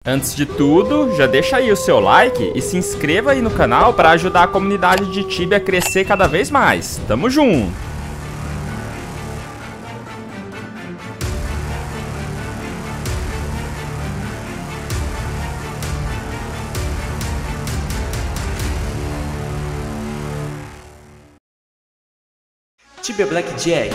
Antes de tudo, já deixa aí o seu like e se inscreva aí no canal para ajudar a comunidade de Tibia a crescer cada vez mais. Tamo junto! Tibia Blackjack.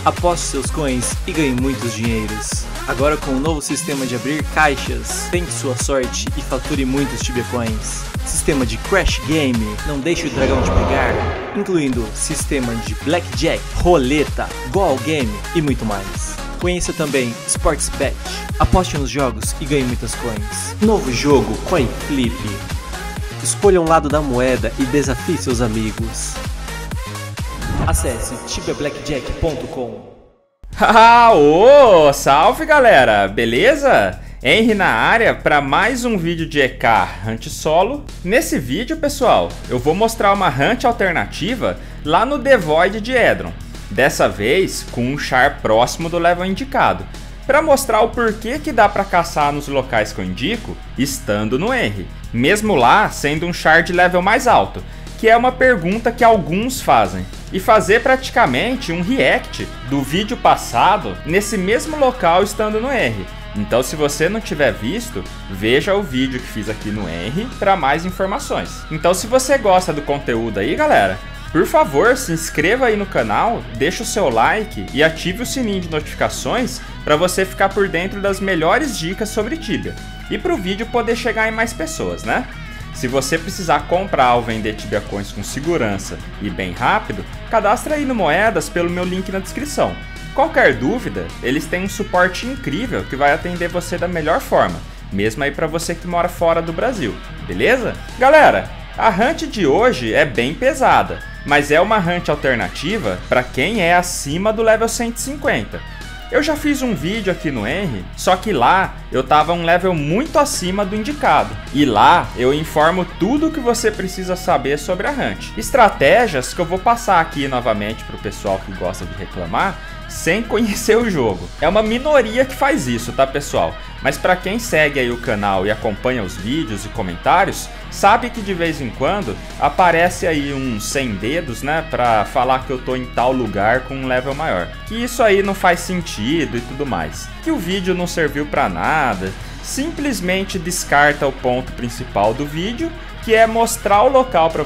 Aposte seus coins e ganhe muitos dinheiros. Agora com o novo sistema de abrir caixas, tente sua sorte e fature muitos Tibia Coins. Sistema de Crash Game, não deixe o dragão te pegar, incluindo sistema de Blackjack, roleta, Goal Game e muito mais. Conheça também Sports Bet. Aposte nos jogos e ganhe muitas coins. Novo jogo Coin Flip. Escolha um lado da moeda e desafie seus amigos. Acesse tibiablackjack.com. Salve galera, beleza? Henry na área para mais um vídeo de EK Hunt Solo. Nesse vídeo, pessoal, eu vou mostrar uma hunt alternativa lá no The Void de Edron. Dessa vez com um char próximo do level indicado, para mostrar o porquê que dá para caçar nos locais que eu indico, estando no Henry, mesmo lá sendo um char de level mais alto, que é uma pergunta que alguns fazem, e fazer praticamente um react do vídeo passado nesse mesmo local estando no Henry. Então se você não tiver visto, veja o vídeo que fiz aqui no Henry para mais informações. Então se você gosta do conteúdo aí, galera, por favor, se inscreva aí no canal, deixa o seu like e ative o sininho de notificações para você ficar por dentro das melhores dicas sobre Tibia e para o vídeo poder chegar em mais pessoas, né? Se você precisar comprar ou vender Tibia Coins com segurança e bem rápido, cadastra aí no Moedas pelo meu link na descrição. Qualquer dúvida, eles têm um suporte incrível que vai atender você da melhor forma, mesmo aí para você que mora fora do Brasil, beleza? Galera, a hunt de hoje é bem pesada, mas é uma hunt alternativa para quem é acima do level 150. Eu já fiz um vídeo aqui no Henry, só que lá eu tava um level muito acima do indicado. E lá eu informo tudo o que você precisa saber sobre a hunt. Estratégias que eu vou passar aqui novamente para o pessoal que gosta de reclamar, sem conhecer o jogo. É uma minoria que faz isso, tá pessoal? Mas para quem segue aí o canal e acompanha os vídeos e comentários, sabe que de vez em quando aparece aí uns 100 dedos, né, para falar que eu tô em tal lugar com um level maior. Que isso aí não faz sentido e tudo mais. Que o vídeo não serviu para nada. Simplesmente descarta o ponto principal do vídeo, que é mostrar o local para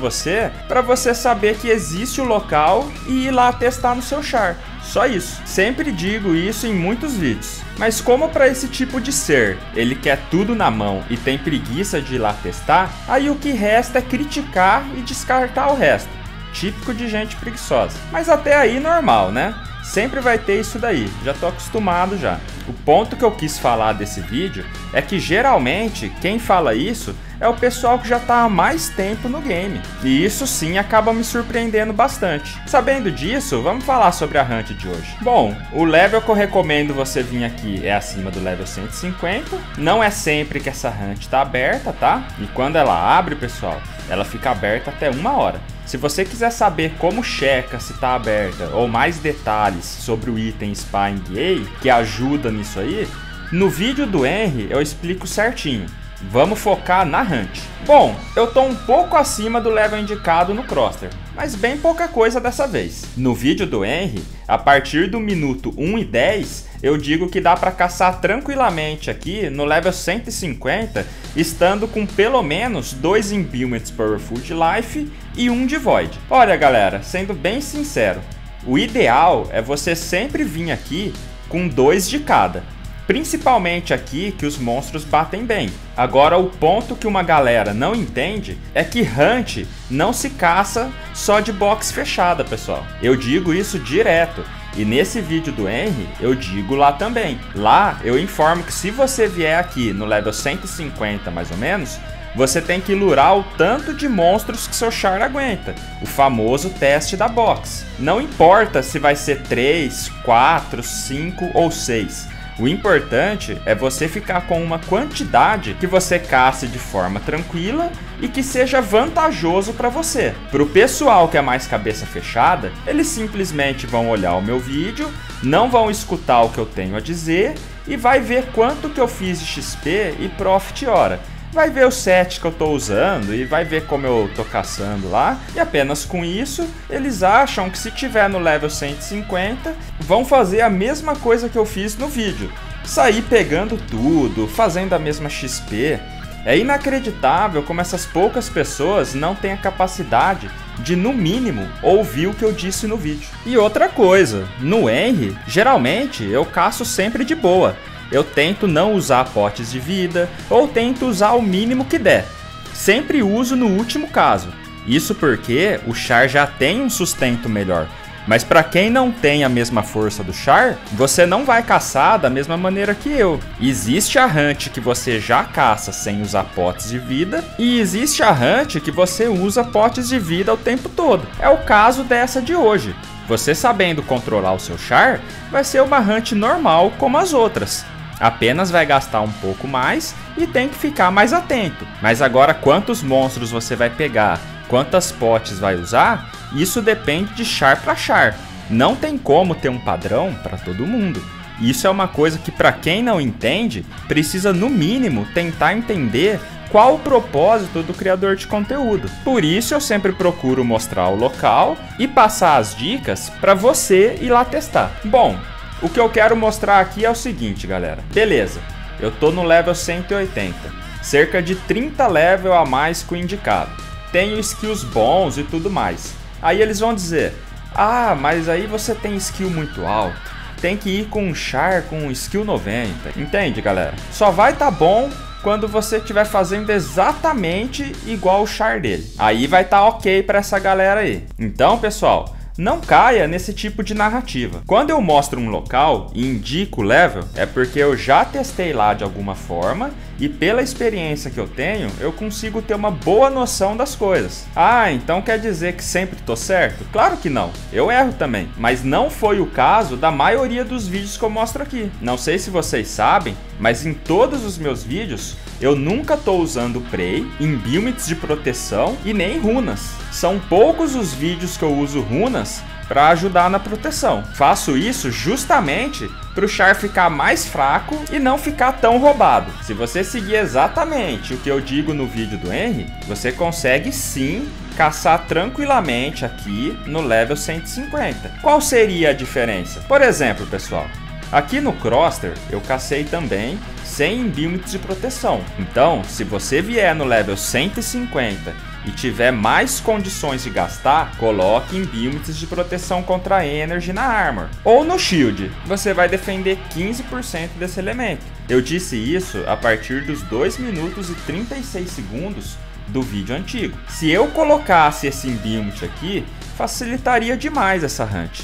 você saber que existe o local e ir lá testar no seu char. Só isso. Sempre digo isso em muitos vídeos. Mas como para esse tipo de ser, ele quer tudo na mão e tem preguiça de ir lá testar, aí o que resta é criticar e descartar o resto. Típico de gente preguiçosa. Mas até aí normal, né? Sempre vai ter isso daí, já tô acostumado já. O ponto que eu quis falar desse vídeo é que geralmente quem fala isso é o pessoal que já tá há mais tempo no game. E isso sim acaba me surpreendendo bastante. Sabendo disso, vamos falar sobre a hunt de hoje. Bom, o level que eu recomendo você vir aqui é acima do level 150. Não é sempre que essa hunt tá aberta, tá? E quando ela abre, pessoal, ela fica aberta até 1 hora. Se você quiser saber como checa se está aberta ou mais detalhes sobre o item Spying A, que ajuda nisso aí, no vídeo do Henry eu explico certinho. Vamos focar na hunt. Bom, eu tô um pouco acima do level indicado no Croster, mas bem pouca coisa dessa vez. No vídeo do Henry, a partir do minuto 1 e 10, eu digo que dá para caçar tranquilamente aqui no level 150, estando com pelo menos 2 imbuements Powerful de Life e 1 de Void. Olha galera, sendo bem sincero, o ideal é você sempre vir aqui com 2 de cada. Principalmente aqui que os monstros batem bem. Agora o ponto que uma galera não entende é que hunt não se caça só de box fechada, pessoal. Eu digo isso direto. E nesse vídeo do Henry, eu digo lá também. Lá eu informo que se você vier aqui no level 150 mais ou menos, você tem que lurar o tanto de monstros que seu char aguenta. O famoso teste da box. Não importa se vai ser 3, 4, 5 ou 6. O importante é você ficar com uma quantidade que você casse de forma tranquila e que seja vantajoso para você. Para o pessoal que é mais cabeça fechada, eles simplesmente vão olhar o meu vídeo, não vão escutar o que eu tenho a dizer e vai ver quanto que eu fiz de XP e Profit hora. Vai ver o set que eu tô usando e vai ver como eu tô caçando lá. E apenas com isso, eles acham que se tiver no level 150, vão fazer a mesma coisa que eu fiz no vídeo. Sair pegando tudo, fazendo a mesma XP. É inacreditável como essas poucas pessoas não têm a capacidade de, no mínimo, ouvir o que eu disse no vídeo. E outra coisa, no Henry, geralmente eu caço sempre de boa. Eu tento não usar potes de vida, ou tento usar o mínimo que der. Sempre uso no último caso. Isso porque o char já tem um sustento melhor. Mas para quem não tem a mesma força do char, você não vai caçar da mesma maneira que eu. Existe a hunt que você já caça sem usar potes de vida, e existe a hunt que você usa potes de vida o tempo todo. É o caso dessa de hoje. Você sabendo controlar o seu char, vai ser uma hunt normal como as outras. Apenas vai gastar um pouco mais e tem que ficar mais atento. Mas agora quantos monstros você vai pegar, quantas potes vai usar, isso depende de char para char. Não tem como ter um padrão para todo mundo. Isso é uma coisa que para quem não entende, precisa no mínimo tentar entender qual o propósito do criador de conteúdo. Por isso eu sempre procuro mostrar o local e passar as dicas para você ir lá testar. Bom, o que eu quero mostrar aqui é o seguinte, galera. Beleza, eu tô no level 180, cerca de 30 level a mais que o indicado. Tenho skills bons e tudo mais. Aí eles vão dizer, ah, mas aí você tem skill muito alto, tem que ir com um char com skill 90. Entende, galera? Só vai tá bom quando você estiver fazendo exatamente igual o char dele. Aí vai tá ok para essa galera aí. Então, pessoal, não caia nesse tipo de narrativa. Quando eu mostro um local e indico o level, é porque eu já testei lá de alguma forma e pela experiência que eu tenho, eu consigo ter uma boa noção das coisas. Ah, então quer dizer que sempre tô certo? Claro que não, eu erro também, mas não foi o caso da maioria dos vídeos que eu mostro aqui. Não sei se vocês sabem, mas em todos os meus vídeos, eu nunca tô usando Prey, Imbuements de proteção e nem runas. São poucos os vídeos que eu uso runas para ajudar na proteção. Faço isso justamente para o char ficar mais fraco e não ficar tão roubado. Se você seguir exatamente o que eu digo no vídeo do Henry, você consegue sim caçar tranquilamente aqui no level 150. Qual seria a diferença? Por exemplo, pessoal, aqui no Croster eu cacei também sem Imbuements de proteção. Então, se você vier no level 150 e tiver mais condições de gastar, coloque Imbuements de proteção contra Energy na Armor. Ou no Shield, você vai defender 15% desse elemento. Eu disse isso a partir dos 2 minutos e 36 segundos do vídeo antigo. Se eu colocasse esse Imbuement aqui, facilitaria demais essa hunt.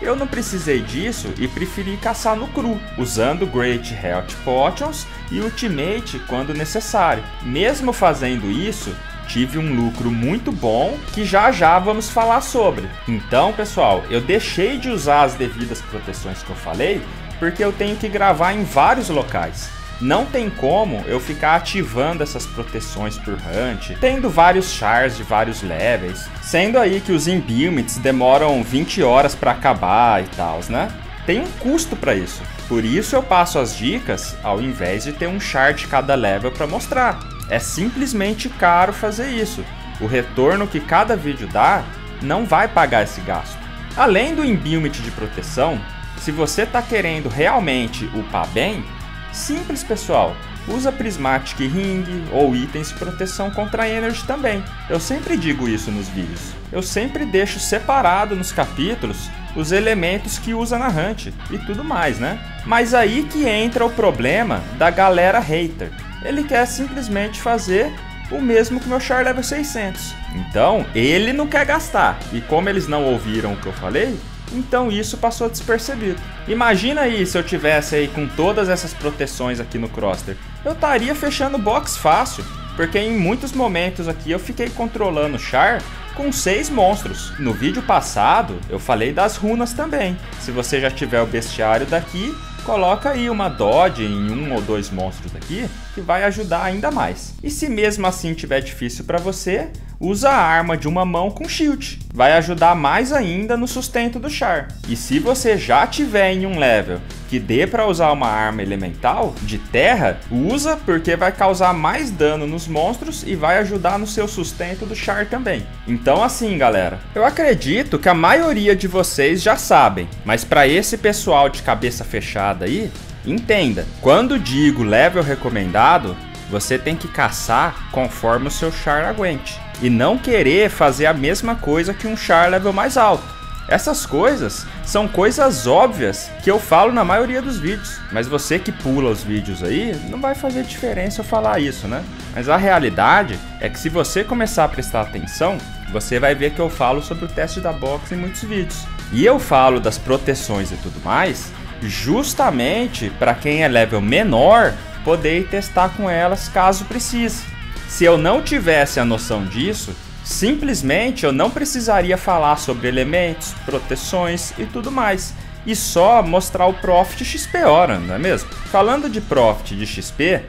Eu não precisei disso e preferi caçar no cru, usando Great Health Potions e Ultimate quando necessário. Mesmo fazendo isso, tive um lucro muito bom que já vamos falar sobre. Então, pessoal, eu deixei de usar as devidas proteções que eu falei porque eu tenho que gravar em vários locais. Não tem como eu ficar ativando essas proteções por hunt, tendo vários chars de vários levels, sendo aí que os Imbuements demoram 20 horas para acabar e tal, né? Tem um custo para isso. Por isso eu passo as dicas ao invés de ter um char de cada level para mostrar. É simplesmente caro fazer isso. O retorno que cada vídeo dá não vai pagar esse gasto. Além do Imbuement de proteção, se você está querendo realmente upar bem, simples, pessoal, usa Prismatic Ring ou itens de proteção contra Energy também. Eu sempre digo isso nos vídeos. Eu sempre deixo separado nos capítulos os elementos que usa na hunt e tudo mais, né? Mas aí que entra o problema da galera hater. Ele quer simplesmente fazer o mesmo que meu char level 600. Então, ele não quer gastar. E como eles não ouviram o que eu falei, então isso passou despercebido. Imagina aí se eu tivesse aí com todas essas proteções aqui no Croster. Eu estaria fechando box fácil, porque em muitos momentos aqui eu fiquei controlando o char com 6 monstros. No vídeo passado eu falei das runas também. Se você já tiver o bestiário daqui, coloca aí uma dodge em 1 ou 2 monstros aqui, que vai ajudar ainda mais. E se mesmo assim tiver difícil para você, usa a arma de uma mão com shield, vai ajudar mais ainda no sustento do char. E se você já tiver em um level que dê para usar uma arma elemental de terra, usa, porque vai causar mais dano nos monstros e vai ajudar no seu sustento do char também. Então assim, galera, eu acredito que a maioria de vocês já sabem, mas para esse pessoal de cabeça fechada aí, entenda, quando digo level recomendado, você tem que caçar conforme o seu char aguente e não querer fazer a mesma coisa que um char level mais alto. Essas coisas são coisas óbvias que eu falo na maioria dos vídeos, mas você que pula os vídeos aí, não vai fazer diferença eu falar isso, né? Mas a realidade é que se você começar a prestar atenção, você vai ver que eu falo sobre o teste da box em muitos vídeos. E eu falo das proteções e tudo mais, justamente para quem é level menor poder ir testar com elas caso precise. Se eu não tivesse a noção disso, simplesmente eu não precisaria falar sobre elementos, proteções e tudo mais, e só mostrar o Profit XP hora, não é mesmo? Falando de Profit de XP,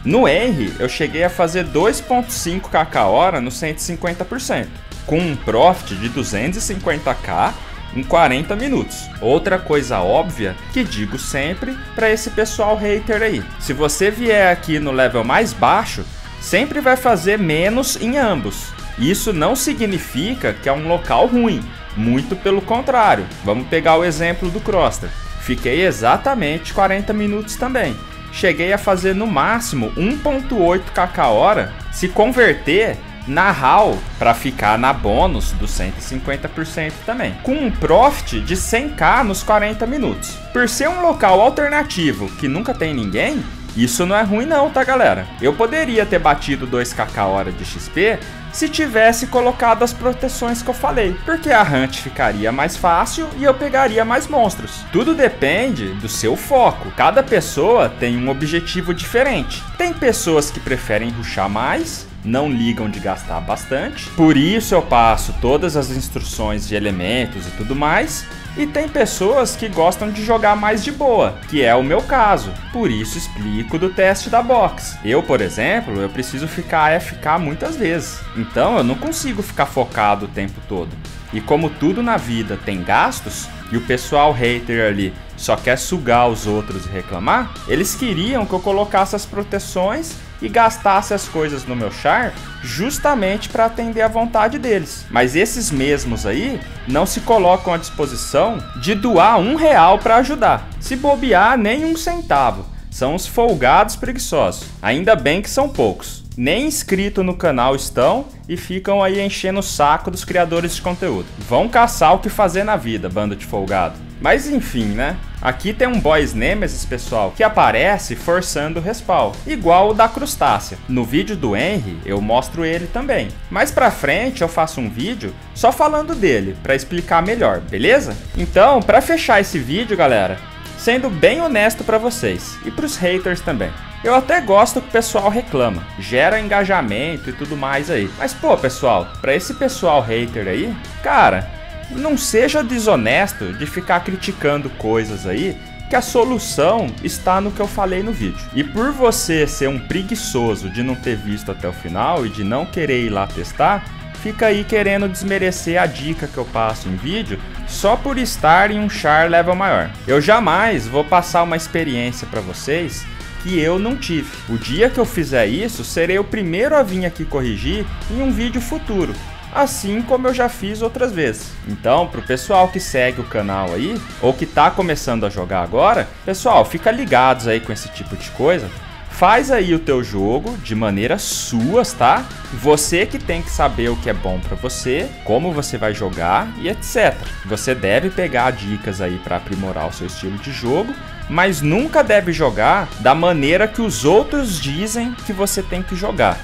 no Henry eu cheguei a fazer 2.5 kk hora no 150%, com um Profit de 250k em 40 minutos. Outra coisa óbvia que digo sempre para esse pessoal hater aí, se você vier aqui no level mais baixo, sempre vai fazer menos em ambos. Isso não significa que é um local ruim, muito pelo contrário. Vamos pegar o exemplo do Croster. Fiquei exatamente 40 minutos também. Cheguei a fazer no máximo 1.8 kk hora, se converter na HAL para ficar na bônus do 150% também, com um profit de 100k nos 40 minutos. Por ser um local alternativo que nunca tem ninguém, isso não é ruim não, tá galera? Eu poderia ter batido 2 kk hora de XP se tivesse colocado as proteções que eu falei, porque a hunt ficaria mais fácil e eu pegaria mais monstros. Tudo depende do seu foco, cada pessoa tem um objetivo diferente. Tem pessoas que preferem rushar mais, não ligam de gastar bastante, por isso eu passo todas as instruções de elementos e tudo mais. E tem pessoas que gostam de jogar mais de boa, que é o meu caso, por isso explico do teste da box. Eu, por exemplo, eu preciso ficar AFK muitas vezes, então eu não consigo ficar focado o tempo todo. E como tudo na vida tem gastos, e o pessoal hater ali só quer sugar os outros e reclamar, eles queriam que eu colocasse as proteções e gastasse as coisas no meu char justamente para atender a vontade deles. Mas esses mesmos aí não se colocam à disposição de doar R$1 para ajudar. Se bobear, nem 1 centavo. São os folgados preguiçosos. Ainda bem que são poucos. Nem inscrito no canal estão e ficam aí enchendo o saco dos criadores de conteúdo. Vão caçar o que fazer na vida, bando de folgado. Mas enfim, né? Aqui tem um boss Nemesis, pessoal, que aparece forçando o respawn, igual o da crustácea. No vídeo do Henry, eu mostro ele também. Mais pra frente eu faço um vídeo só falando dele, pra explicar melhor, beleza? Então, pra fechar esse vídeo, galera, sendo bem honesto pra vocês, e pros haters também, eu até gosto que o pessoal reclama, gera engajamento e tudo mais aí. Mas pô, pessoal, pra esse pessoal hater aí, cara, não seja desonesto de ficar criticando coisas aí, que a solução está no que eu falei no vídeo. E por você ser um preguiçoso de não ter visto até o final e de não querer ir lá testar, fica aí querendo desmerecer a dica que eu passo em vídeo só por estar em um char level maior. Eu jamais vou passar uma experiência para vocês que eu não tive. O dia que eu fizer isso, serei o primeiro a vir aqui corrigir em um vídeo futuro, assim como eu já fiz outras vezes. Então, pro pessoal que segue o canal aí, ou que tá começando a jogar agora, pessoal, fica ligados aí com esse tipo de coisa. Faz aí o teu jogo de maneira suas, tá? Você que tem que saber o que é bom pra você, como você vai jogar e etc. Você deve pegar dicas aí pra aprimorar o seu estilo de jogo, mas nunca deve jogar da maneira que os outros dizem que você tem que jogar.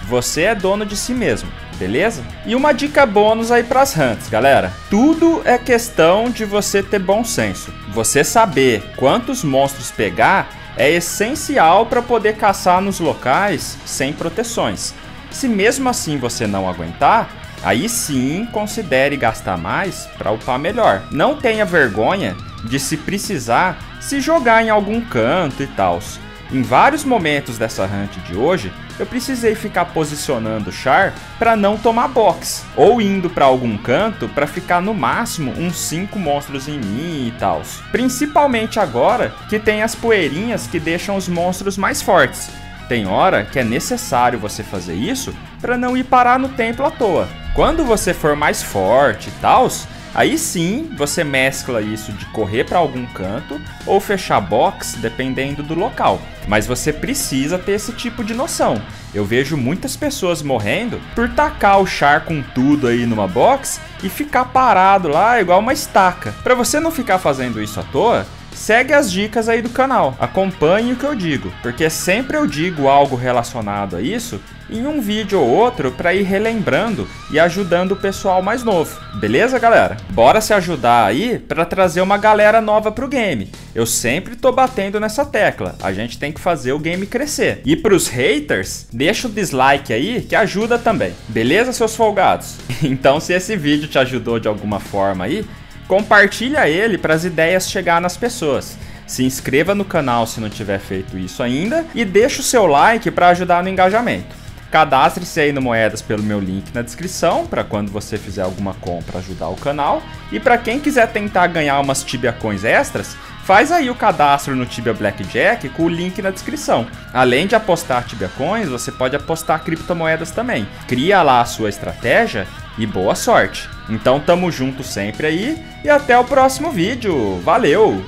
Você é dono de si mesmo, beleza? E uma dica bônus aí pras hunts, galera. Tudo é questão de você ter bom senso. Você saber quantos monstros pegar é essencial para poder caçar nos locais sem proteções. Se mesmo assim você não aguentar, aí sim considere gastar mais para upar melhor. Não tenha vergonha de se precisar se jogar em algum canto e tal. Em vários momentos dessa hunt de hoje, eu precisei ficar posicionando o char para não tomar box, ou indo para algum canto para ficar no máximo uns 5 monstros em mim e tal. Principalmente agora que tem as poeirinhas que deixam os monstros mais fortes. Tem hora que é necessário você fazer isso para não ir parar no templo à toa. Quando você for mais forte e tal, aí sim você mescla isso de correr para algum canto ou fechar box, dependendo do local. Mas você precisa ter esse tipo de noção. Eu vejo muitas pessoas morrendo por tacar o char com tudo aí numa box e ficar parado lá igual uma estaca. Para você não ficar fazendo isso à toa, segue as dicas aí do canal, acompanhe o que eu digo, porque sempre eu digo algo relacionado a isso em um vídeo ou outro para ir relembrando e ajudando o pessoal mais novo. Beleza, galera? Bora se ajudar aí para trazer uma galera nova pro game. Eu sempre tô batendo nessa tecla, a gente tem que fazer o game crescer. E pros haters, deixa o dislike aí que ajuda também. Beleza, seus folgados? Então, se esse vídeo te ajudou de alguma forma aí, compartilha ele para as ideias chegar nas pessoas. Se inscreva no canal se não tiver feito isso ainda e deixa o seu like para ajudar no engajamento. Cadastre-se aí no Moedas pelo meu link na descrição para quando você fizer alguma compra ajudar o canal. E para quem quiser tentar ganhar umas Tibia Coins extras, faz aí o cadastro no Tibia Blackjack com o link na descrição. Além de apostar Tibia Coins, você pode apostar criptomoedas também. Cria lá a sua estratégia e boa sorte. Então tamo junto sempre aí e até o próximo vídeo. Valeu!